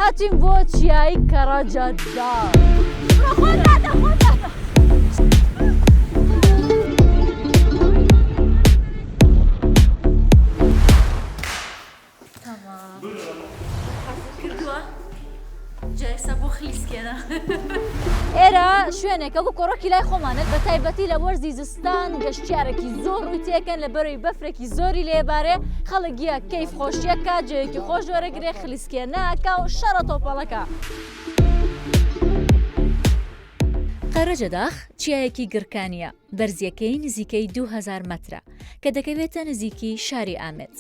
هاتیم بۆ چیایی کەڕەجەدار جایسە بۆ خلیسکێنە ئێرە شوێنێکە بۆ کۆڕۆکی لای خۆمانێت بە تایبەتی لە وەرزی زستان گەشتیارێکی زۆر ڕووی تێکەن لە بەرەوەی بەفرێکی زۆری لێبارێ خەڵکیە کەیف خۆشیەکە جەیەکی خۆش وەرەگرێ خلیسکێنەکە و شەڕە تۆپەڵەکە. قەرەجەداخ چیایەکی گڕکانیە بەرزیەکەی نزیکەی 2000 مەترە کە دەکەوێتە نزیکی شاری ئامێت.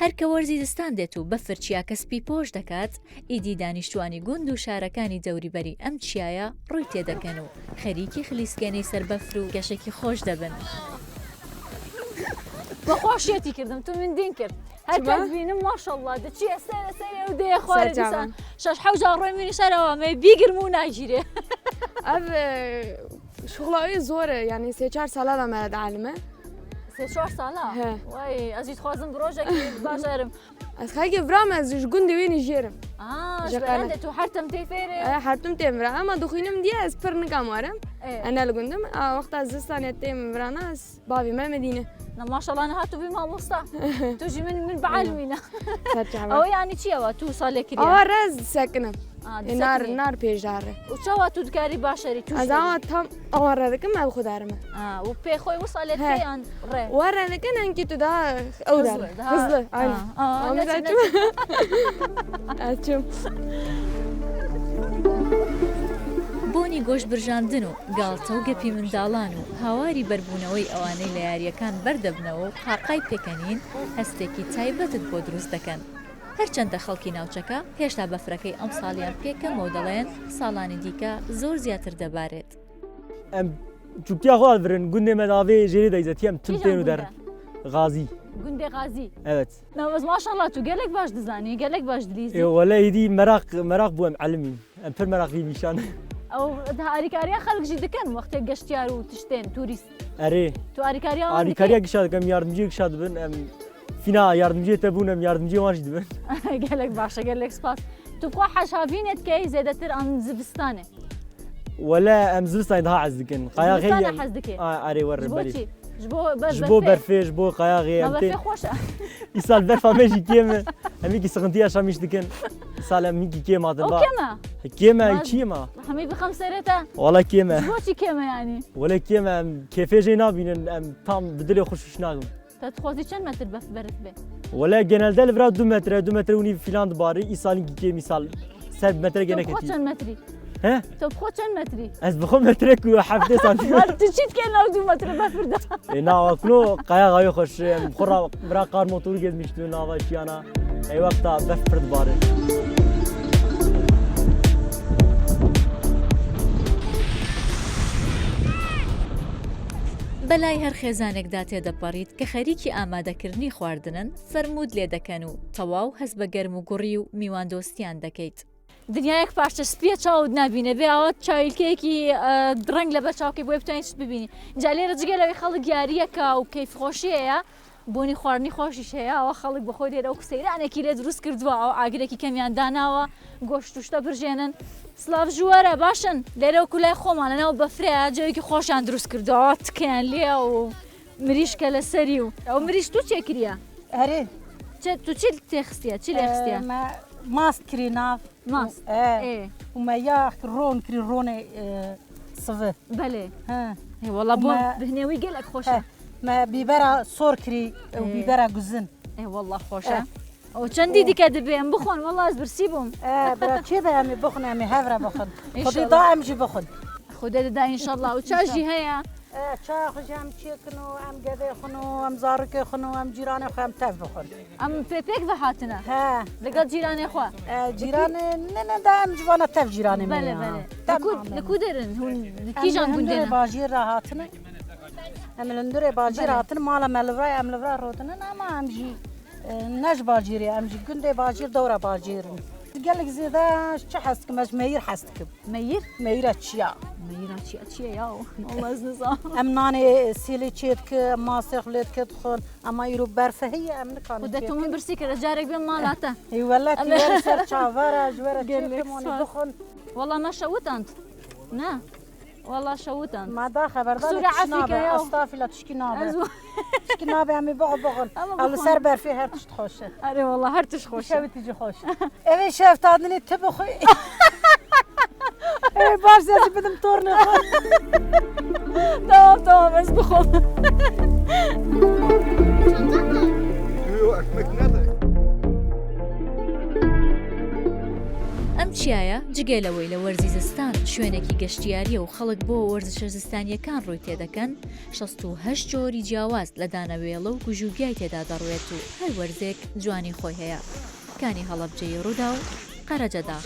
هەرکە وەرزی دستان دێت و بەفر چیاکە سپی پۆش دەکات ئیدی دانیشتوانی گوند و شارەکانی دەوریبەری ئەم چیایە ڕووی تێدەکەن و خەریکی خلیسکێنەی سەربەفر و گەشێکی خۆش دەبن. بەخۆشیەتی کردم تو من دین کرد هەرکە بینم ماشەڵڵا دەچیە سەرە سەرێ و دێ خوارە دیسان شەش حەوجا ڕۆی منی سەرەوە مێ بیگرم و ناگیرێ. ئەv شغڵاوی زۆرە یعنی سێ چار ساڵە دەمە دەعلمە سێ چوار ساڵە وای ئەزیت خوازم ڕۆژێکی باشەرم ئەس خەیەکی برامە زیش گوندی وێنی ژێرم تو هەرتم تێ فێرێ هەرتم تێمرا ئەمە دخوینم دیە ئەس پر نکام وارم ئەنە لە گوندم وەختا زستانێت تێم برانە ئەس باوی مە مدینە ماشەڵڵا هاتو بی مامۆستا توژی من بەعلمینە ئەوە یانی چیەوە تو ساڵێکی ئەوە ڕێز سەکنم نار پێژارێ و چاوە تو دکاری باشەری تو ئەزاوە تام ئەوە ڕێدەکەم ئەو خوددارمە و پێ خۆی و ساڵێت پێیان ڕێ وا ڕێدەکەن ئەنکی تودا ئەو هزڵە ئەچم بۆنی گۆشت برژاندن و گاڵتە و گەپی منداڵان و هاواری بەربوونەوەی ئەوانەی لە یاریەکان بەردەبنەوە و قاقای پێکەنین هەستێکی تایبەتت بۆ دروست دەکەن. هەرچەندە خەڵکی ناوچەکە هێشتا بەفرەکەی ئەم ساڵیان پێکەم و دەڵێن ساڵانی دیکە زۆر زیاتر دەبارێت. ئەم چوبتیا خۆ برن گوندێ مەداوێ ژێری دەیزەتی ئەم تم تێن و دەر غازی گوندێ غازی ئەوەت ناوەز ماشەڵڵا تو گەلێک باش دەزانی گەلێک باش دلیزی وەلە هیدی مەراق بووە ئەم عەلمی ئەم پر مەراقی میشان ئەو ئاریکاریە خەڵکژی دەکەن وەختێک گەشتیار و تشتێن توریست ئەرێ تو ئاریکاریا گشا دەکەم یاردمجی گشا دەبن ئەم فینا یاردمجێتە بوون ئەم یاردمجی وانش دەبن گەلێک باشە گەلێک سپاس تو بخوا حەشاڤینێت کەی زێدەتر ئەم زستانێ وەلا ئەم زستانی داها حەز دکەن قایاغی حەز دکێ ئارێ وەرە بەری ji bo berfê ji bo qayağê em tê îsal berfa me jî kêm e hemîkî siqintiya şamiş dikin îsal em hînkî kêm hatin kêm e çî ma hemî bixem serê te wala kêm e bo çî kêm e yanî wala kêm e em kêfê jê nabînin em tam bi dilê xwe şûş nakim te dixwazî çend metr beret bê wala genelde li vir 2 metre 2 metre û nîv filan dibarî îsalînkî kêm îsal ser metre gene ketî çend metrî he تو بخۆ چەند مەتری ez bixwe metrek û heftê santimetre tu çî dikê nav 2 metre befirda nava kulo qayaxayê xweş xura bira qar motorû gezmiştin nava şiyana ey wexta bef pir dibare بەلای هەر خێزانێکدا تێدەپەڕیت کە خەریکی ئامادەکردنی خواردنن فەرموود لێ دەکەن و تەواو هەست بە گەرم و گوڕی و میوان دۆستیان دەکەیت. دنیایەک پارچە سپیە چاوت نبینێ بێ ئەوە چاویلکەیەکی درەنگ لە بەر چاوکەی بۆی بتوانیت ببینی. جا لێرە جگەلەوەی خەڵک یاریەکە و کەیفخۆشیەیە بۆنی خواردنی خۆشیش هەیە ئەوە خەڵک بەخۆی لێرە و سەیرانێکی لێ دروست کردووە ئەو ئاگرێکی کەمیان داناوە گۆشت توشتە بژێنن. سلااف ژوەرە باشن لێرە و کولای خۆمانەوە بەفرەیە جەوێکی خۆشیان دروست کردەوە تکیان لێ و مریشکە لە سەری و ئەو مریش تو چێکریە؟ هەرێ تو چی تێخستیە چی لێخستیە؟ ماست کری ناف ماست ومەیا ڕۆن کری ڕۆنێ سڤە بەلێ وەڵا بۆ بهنێوی گەلێک خۆشە مە بیبەرە سۆر کری و بیبەرە گوزن وەڵا خۆشە ئەو چەندی دیکە دەبێ ئەم بخۆن وەڵا ئەس برسی بووم چێ بە ئەمێ بخۆن ئەمێ هەورە بخۆن خوددا ئەمژی بخۆن خودە دەدا ئینشەڵڵا و چاژی هەیە چاخژام چێکن و ئەم گەدەی خن و ئەم زارڕکێ خن و ئەم جیرانە خۆم تەف بخۆن ئەم پێپێک بە هاتنە لەگەڵ جیرانێ خوا جیرانێ نەدا ئەم جوانە تەف جیرانێ لەکو دەرن کیژان گوندێ باژیر ڕاهاتنە ئەم لەندورێ باژیر هاتن ماڵە مەلڤای ئەم لەڤرا ڕۆتنە ناما ئەمژی نەش باژیرێ ئەمژی گوندێ باژیر دەورە باژیرن gelek zêde çi hes dikim ez meyîr hes dikim مەیر meyîre çiya مەیراچی ئەچیە یا ئەڵەز نزان em nanê sêlê çê dike masê xulê dike dixwin ama îro berfe heye em و nikanin دەتۆمە برسی کە جارێک بێن ماڵاتە weletî ser çavara ji were Gelek çêkimwanî spas. dixwin وەڵا مەشەوتند نا وەڵا شەوتند ma da xeberdar Qisura Efrîka ya. estafîla tişkî nabe ئەزوو tişkî nabe em ê bixin Ama ew li bixwin. ser berfê her tişt xweş e ئەرێ وەڵا هەر تش خۆشە şevitî jî xweş evê şeftadinê tu bixwe Ê baş zezî bidim tornê xwe تەواو تەواو بەس بخۆم ئەم چیایە جگەلەوەی لە وەرزیزستان شوێنێکی گەشتیاریە و خەڵک بۆ وەرزشە زستانیەکان ڕووی تێدەکەن 68 جۆری جیاواز لە دانەوێڵە و گوژوگیای تێدا دەڕوێت و هەر وەرزێک جوانی خۆی هەیە کانی هەڵەبجەی ڕوودا و قەرەجەدا